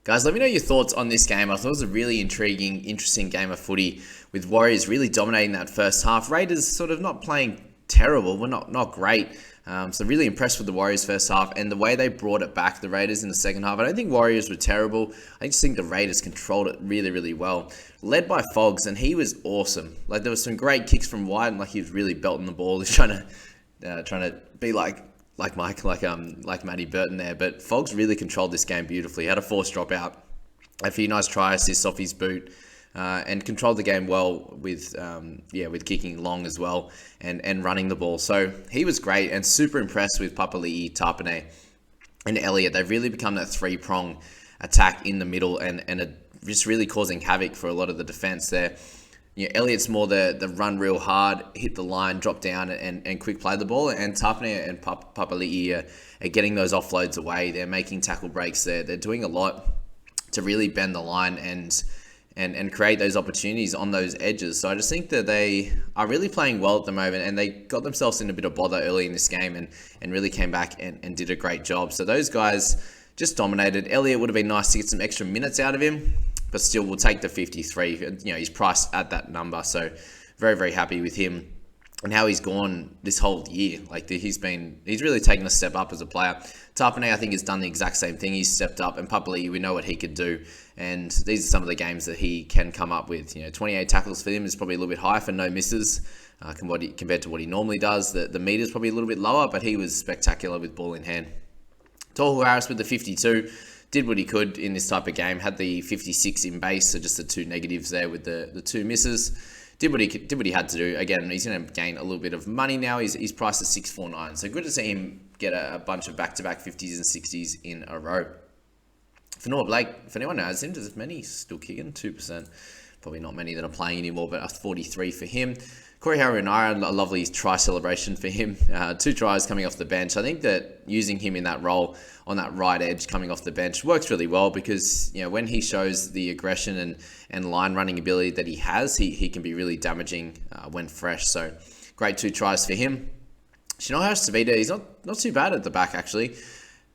Guys, let me know your thoughts on this game. I thought it was a really intriguing, interesting game of footy with Warriors really dominating that first half. Raiders sort of not playing terrible, but not great. So really impressed with the Warriors first half and the way they brought it back, the Raiders in the second half. I don't think Warriors were terrible. I just think the Raiders controlled it really, really well. Led by Fogs, and he was awesome. Like there was some great kicks from White, and like he was really belting the ball. He's trying to be like Mike, like Matty Burton there. But Fogs really controlled this game beautifully. Had a forced dropout, a few nice try assists off his boot, and controlled the game well with kicking long as well and running the ball. So he was great and super impressed with Papali'i, Tapine, and Elliott. They've really become that three-prong attack in the middle and just really causing havoc for a lot of the defense there. Elliott's more the run real hard, hit the line, drop down, and quick play the ball. And Tapine and Papali'i are getting those offloads away. They're making tackle breaks. They're doing a lot to really bend the line and create those opportunities on those edges. So I just think that they are really playing well at the moment, and they got themselves in a bit of bother early in this game and really came back and did a great job. So those guys just dominated. Elliott would have been nice to get some extra minutes out of him, but still we'll take the 53. He's priced at that number, so very, very happy with him and how he's gone this whole year. Like he's really taken a step up as a player. Tapine, I think, has done the exact same thing. He's stepped up, and Papali'i, we know what he could do, and these are some of the games that he can come up with. 28 tackles for him is probably a little bit high for no misses compared to what he normally does. The meter's probably a little bit lower, but he was spectacular with ball in hand. Tohu Harris with the 52. Did what he could in this type of game. Had the 56 in base, so just the two negatives there with the two misses. Did what he had to do. Again, he's going to gain a little bit of money now. He's priced at 649. So good to see him get a bunch of back-to-back 50s and 60s in a row. For Noah Blake, if anyone knows him, does many still kicking? 2%. Probably not many that are playing anymore, but a 43 for him. Corey Harawira, a lovely try celebration for him. 2 tries coming off the bench. I think that using him in that role on that right edge coming off the bench works really well because when he shows the aggression and line running ability that he has, he can be really damaging when fresh. So great 2 tries for him. Chanel Harris-Tavita, he's not too bad at the back actually.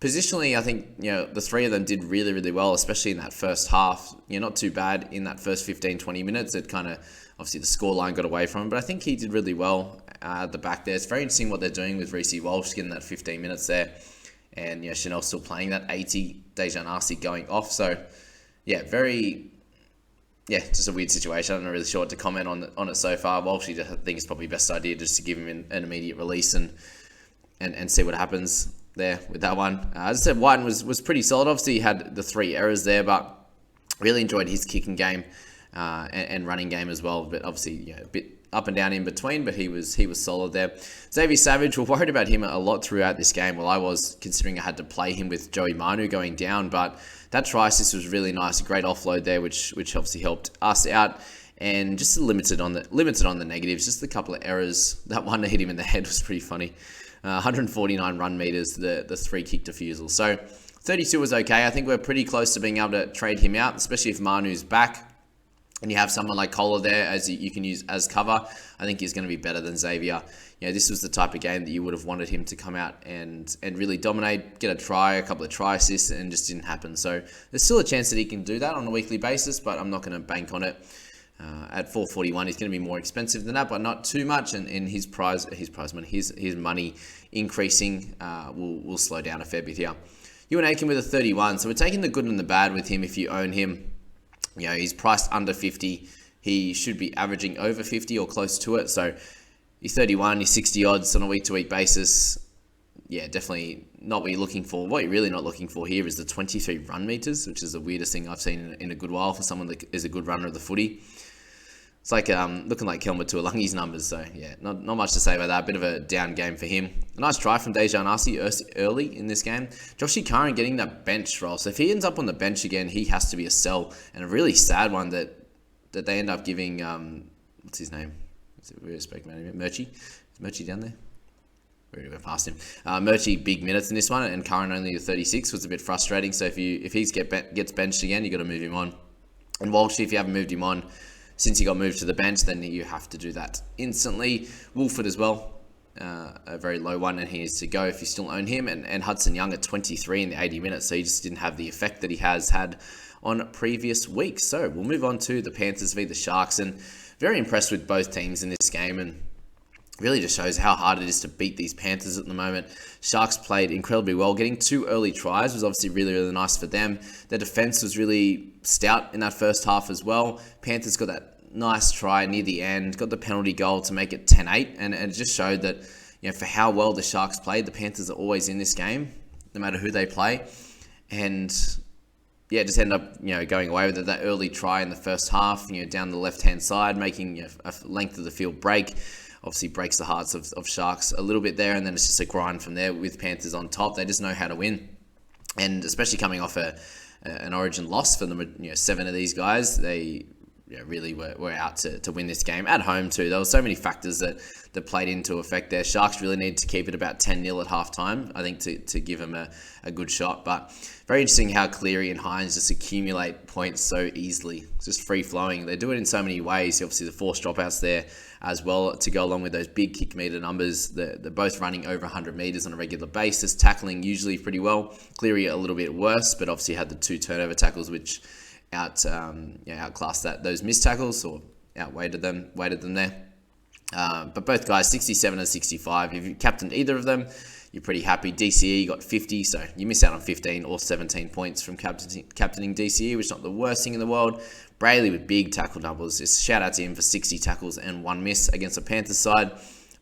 Positionally, I think the 3 of them did really, really well, especially in that first half. Not too bad in that first 15-20 minutes. It kind of obviously the scoreline got away from him, but I think he did really well at the back there. It's very interesting what they're doing with Reece Walsh getting that 15 minutes there, and Chanel still playing that 80. Dejan Arce going off. So just a weird situation. I'm not really sure what to comment on it so far. Walsh, I think it's probably the best idea just to give him an immediate release and see what happens there with that one. As I said, Whiten was pretty solid. Obviously, he had the 3 errors there, but really enjoyed his kicking game and running game as well. But obviously, a bit up and down in between, but he was solid there. Xavier Savage, we're worried about him a lot throughout this game. Well, I was, considering I had to play him with Joey Manu going down, but that try assist was really nice. A great offload there, which obviously helped us out. And just limited on the negatives. Just a couple of errors. That one that hit him in the head was pretty funny. 149 run meters, the 3 kick defusal. So 32 was okay. I think we're pretty close to being able to trade him out, especially if Manu's back and you have someone like Kohler there as you can use as cover. I think he's going to be better than Xavier. This was the type of game that you would have wanted him to come out and really dominate, get a couple of try assists, and just didn't happen. So there's still a chance that he can do that on a weekly basis, but I'm not going to bank on it. At 441, he's going to be more expensive than that, but not too much. And his money increasing will slow down a fair bit here. Ewan Aitken with a 31. So we're taking the good and the bad with him. If you own him, he's priced under 50. He should be averaging over 50 or close to it. So he's 31, he's 60 odds on a week-to-week basis. Definitely not what you're looking for. What you're really not looking for here is the 23 run meters, which is the weirdest thing I've seen in a good while for someone that is a good runner of the footy. It's like looking like Kelma Tuolangi's numbers. So, not much to say about that. Bit of a down game for him. A nice try from Dejan Arce early in this game. Joshy Curran getting that bench role. So if he ends up on the bench again, he has to be a sell. And a really sad one that they end up giving, what's his name? We respect management. Murchie? Is Murchie down there? We already went past him. Murchie, big minutes in this one, and Curran only a 36 was a bit frustrating. So if he gets benched again, you got to move him on. And Walsh, if you haven't moved him on since he got moved to the bench, then you have to do that instantly. Wolford as well. a very low one, and he needs to go if you still own him. And Hudson Young at 23 in the 80 minutes, so he just didn't have the effect that he has had on previous weeks. So we'll move on to the Panthers v the Sharks, and very impressed with both teams in this game, and really just shows how hard it is to beat these Panthers at the moment. Sharks played incredibly well. Getting 2 early tries was obviously really, really nice for them. Their defense was really stout in that first half as well. Panthers got that nice try near the end, got the penalty goal to make it 10-8, and it just showed that, for how well the Sharks played, the Panthers are always in this game, no matter who they play. And just end up, going away with it. That early try in the first half, down the left-hand side, making a length of the field break. Obviously breaks the hearts of Sharks a little bit there, and then it's just a grind from there with Panthers on top. They just know how to win, and especially coming off an Origin loss for them, 7 of these guys, they really were out to win this game at home too. There were so many factors that played into effect there. Sharks really needed to keep it about 10-0 at halftime, I think, to give them a good shot. But very interesting how Cleary and Hines just accumulate points so easily. It's just free-flowing. They do it in so many ways. Obviously, the forced dropouts there as well to go along with those big kick meter numbers. They're both running over 100 meters on a regular basis. Tackling usually pretty well. Cleary a little bit worse, but obviously had the 2 turnover tackles, which outclassed those missed tackles, or weighted them there. But both guys, 67 and 65. If you captained either of them, you're pretty happy. DCE got 50, so you miss out on 15 or 17 points from captaining DCE, which is not the worst thing in the world. Brayley with big tackle numbers. Just shout out to him for 60 tackles and 1 miss against the Panthers side.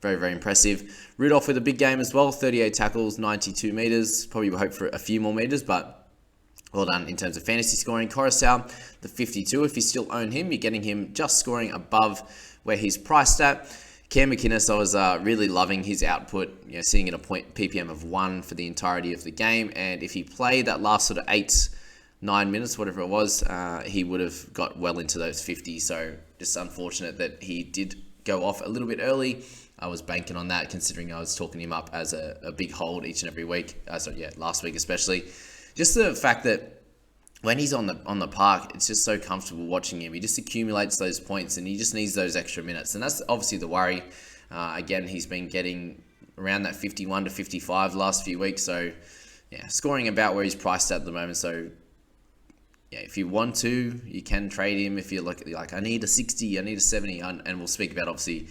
Very, very impressive. Rudolph with a big game as well. 38 tackles, 92 meters. Probably would hope for a few more meters, but well done in terms of fantasy scoring. Coruscant, the 52. If you still own him, you're getting him just scoring above where he's priced at. Cam McInnes, I was really loving his output, sitting at a point PPM of 1 for the entirety of the game. And if he played that last sort of 8-9 minutes, whatever it was, he would have got well into those 50. So just unfortunate that he did go off a little bit early. I was banking on that, considering I was talking him up as a big hold each and every week. Last week especially. Just the fact that when he's on the park, it's just so comfortable watching him. He just accumulates those points, and he just needs those extra minutes. And that's obviously the worry. Again, he's been getting around that 51 to 55 the last few weeks. So, scoring about where he's priced at the moment. So, if you want to, you can trade him. If you're like I need a 60, I need a 70. And we'll speak about, obviously,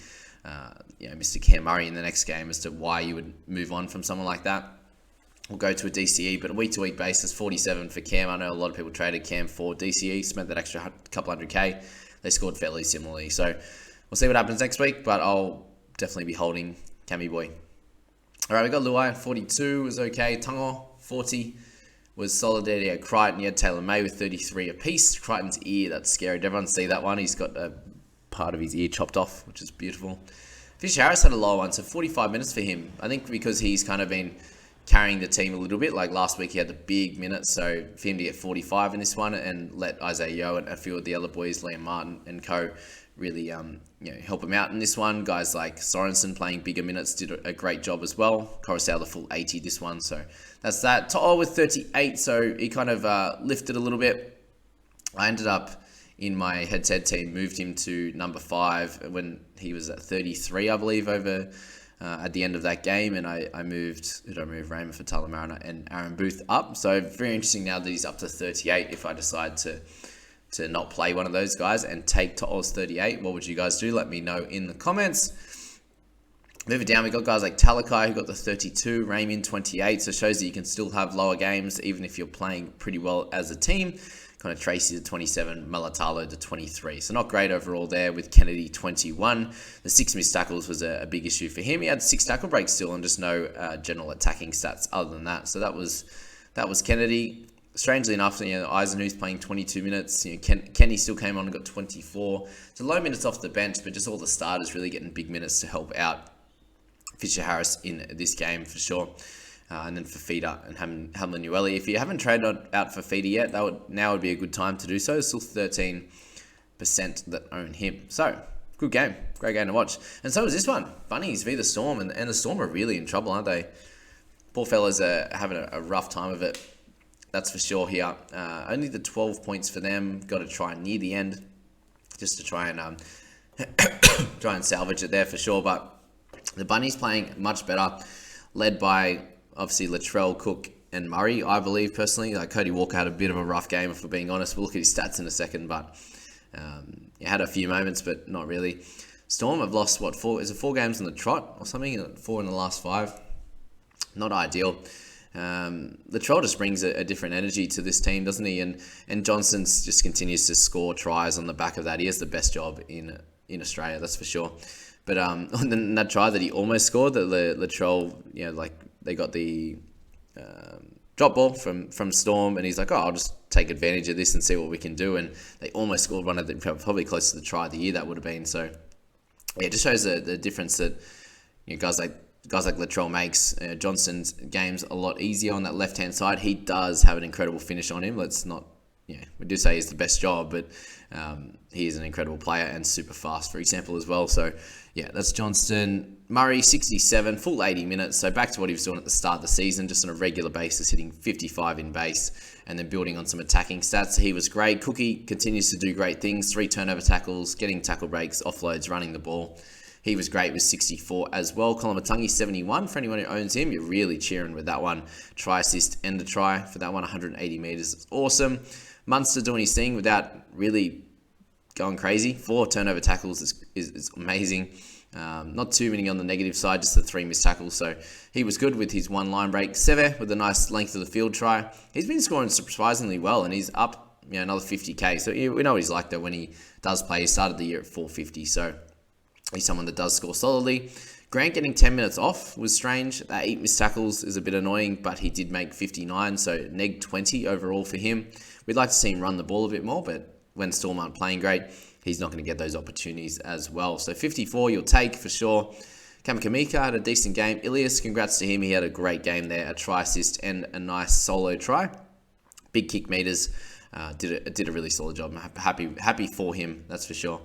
Mr. Cam Murray in the next game as to why you would move on from someone like that. We'll go to a DCE, but a week-to-week basis, 47 for Cam. I know a lot of people traded Cam for DCE, spent that extra couple $100K. They scored fairly similarly. So we'll see what happens next week, but I'll definitely be holding Cammy Boy. All right, we got Luai, 42 was okay. Tungo, 40 was solid there. Yeah, Crichton, you had Taylor May with 33 apiece. Crichton's ear, that's scary. Did everyone see that one? He's got a part of his ear chopped off, which is beautiful. Fisher Harris had a low one, so 45 minutes for him. I think because he's kind of been carrying the team a little bit. Like last week, he had the big minutes, so for him to get 45 in this one and let Isaiah Yeo and a few of the other boys, Liam Martin and co, really help him out in this one. Guys like Sorensen playing bigger minutes did a great job as well. Coruscant the full 80 this one, so that's that. To'o with 38, so he kind of lifted a little bit. I ended up in my head-to-head team, moved him to number 5 when he was at 33, I believe, over at the end of that game, and I moved Raymond Fatala-Mariner and Aaron Booth up. So very interesting now that he's up to 38. If I decide to not play one of those guys and take To'o's 38, what would you guys do? Let me know in the comments. Moving down, we got guys like Talakai who got the 32, Raymond 28, so it shows that you can still have lower games even if you're playing pretty well as a team. Kind of Tracy to 27, Malatalo to 23. So not great overall there with Kennedy 21. The 6 missed tackles was a big issue for him. He had 6 tackle breaks still and just no general attacking stats other than that. So that was Kennedy. Strangely enough, Eisenhuth's playing 22 minutes. Kenny still came on and got 24. So low minutes off the bench, but just all the starters really getting big minutes to help out Fisher Harris in this game for sure. And then Fafita and Hamlin Ueli. If you haven't traded out Fafita yet, now would be a good time to do so. Still 13% that own him. So, good game. Great game to watch. And so is this one. Bunnies v the Storm. And the Storm are really in trouble, aren't they? Poor fellas are having a rough time of it. That's for sure here. Only the 12 points for them. Got to try near the end just to try and salvage it there for sure. But The Bunnies playing much better, led by obviously Latrell, Cook, and Murray. I believe personally, like Cody Walker had a bit of a rough game, if we're being honest. We'll look at his stats in a second, but he had a few moments, but not really. Storm have lost four? Is it 4 games on the trot or something? 4 in the last 5. Not ideal. Latrell just brings a different energy to this team, doesn't he? And Johnson's just continues to score tries on the back of that. He has the best job in Australia, that's for sure. But on that try that he almost scored, that Latrell, they got the drop ball from Storm, and he's like, I'll just take advantage of this and see what we can do. And they almost scored one of the, probably close to the try of the year that would have been. So yeah, it just shows the difference that guys like Latrell makes Johnson's games a lot easier on that left-hand side. He does have an incredible finish on him. Let's not, we do say he's the best job, but he is an incredible player and super fast, for example, as well. So yeah, that's Johnston. Murray, 67, full 80 minutes. So back to what he was doing at the start of the season, just on a regular basis, hitting 55 in base and then building on some attacking stats. He was great. Cookie continues to do great things. 3 turnover tackles, getting tackle breaks, offloads, running the ball. He was great with 64 as well. Colin Matangi, 71. For anyone who owns him, you're really cheering with that one. Try assist and a try for that one, 180 meters. It's awesome. Munster doing his thing without really going crazy. 4 turnover tackles is amazing. Not too many on the negative side, just the 3 missed tackles. So he was good with his 1 line break. Seve with a nice length of the field try. He's been scoring surprisingly well, and he's up another 50k. So we know what he's like though when he does play. He started the year at 450, so he's someone that does score solidly. Grant getting 10 minutes off was strange. That 8 missed tackles is a bit annoying, but he did make 59, so neg 20 overall for him. We'd like to see him run the ball a bit more, but when Storm aren't playing great, he's not going to get those opportunities as well. So 54 you'll take for sure. Kamakamika had a decent game. Ilias, congrats to him. He had a great game there, a try assist and a nice solo try. Big kick meters. Did a really solid job. I'm happy for him, that's for sure.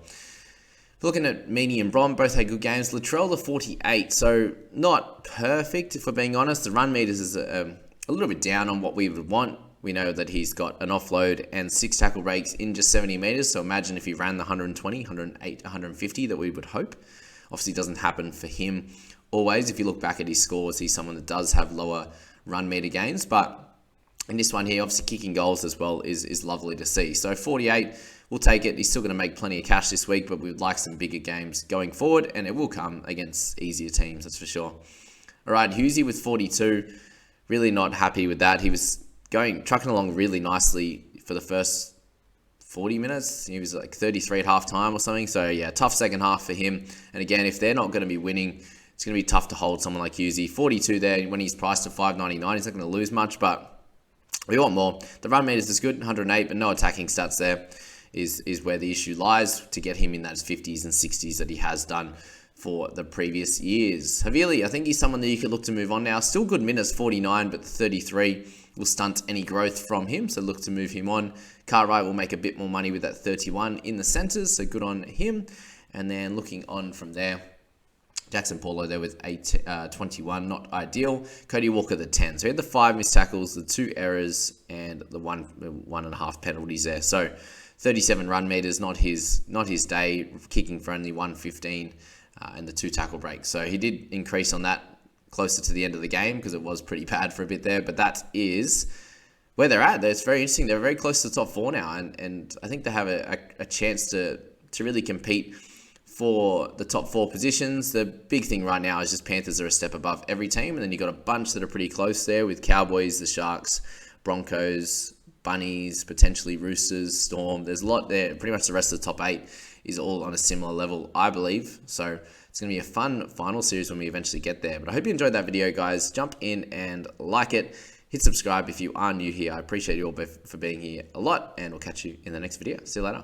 Looking at Meany and Brom, both had good games. Latrell, the 48, so not perfect, if we're being honest. The run meters is a little bit down on what we would want. We know that he's got an offload and 6 tackle breaks in just 70 meters, so imagine if he ran the 120, 108, 150 that we would hope. Obviously, it doesn't happen for him always. If you look back at his scores, he's someone that does have lower run meter gains, but in this one here, obviously kicking goals as well is lovely to see. So 48, we'll take it. He's still going to make plenty of cash this week, but we'd like some bigger games going forward, and it will come against easier teams, that's for sure. All right, Hughesy with 42. Really not happy with that. He was trucking along really nicely for the first 40 minutes. He was like 33 at halftime or something. So yeah, tough second half for him. And again, if they're not going to be winning, it's going to be tough to hold someone like Hughesy. 42 there when he's priced at $5.99. He's not going to lose much, but we want more. The run meters is good, 108, but no attacking stats there is where the issue lies to get him in those 50s and 60s that he has done for the previous years. Havili, I think he's someone that you could look to move on now. Still good minutes, 49, but 33 will stunt any growth from him, so look to move him on. Cartwright will make a bit more money with that 31 in the centres, so good on him. And then looking on from there, Jackson Paulo there with 21, not ideal. Cody Walker, the 10. So he had the 5 missed tackles, the 2 errors, and the 1.5 penalties there. So 37 run meters, not his day, kicking for only 115, and the 2 tackle breaks. So he did increase on that closer to the end of the game because it was pretty bad for a bit there. But that is where they're at. It's very interesting. They're very close to the top 4 now, and I think they have a chance to really compete for the top 4 positions. The big thing right now is just Panthers are a step above every team, and then you've got a bunch that are pretty close there with Cowboys, the Sharks, Broncos, Bunnies, potentially Roosters, Storm. There's a lot there. Pretty much the rest of the top 8 is all on a similar level, I believe. So it's going to be a fun final series when we eventually get there. But I hope you enjoyed that video, guys. Jump in and like it. Hit subscribe if you are new here. I appreciate you all for being here a lot, and we'll catch you in the next video. See you later.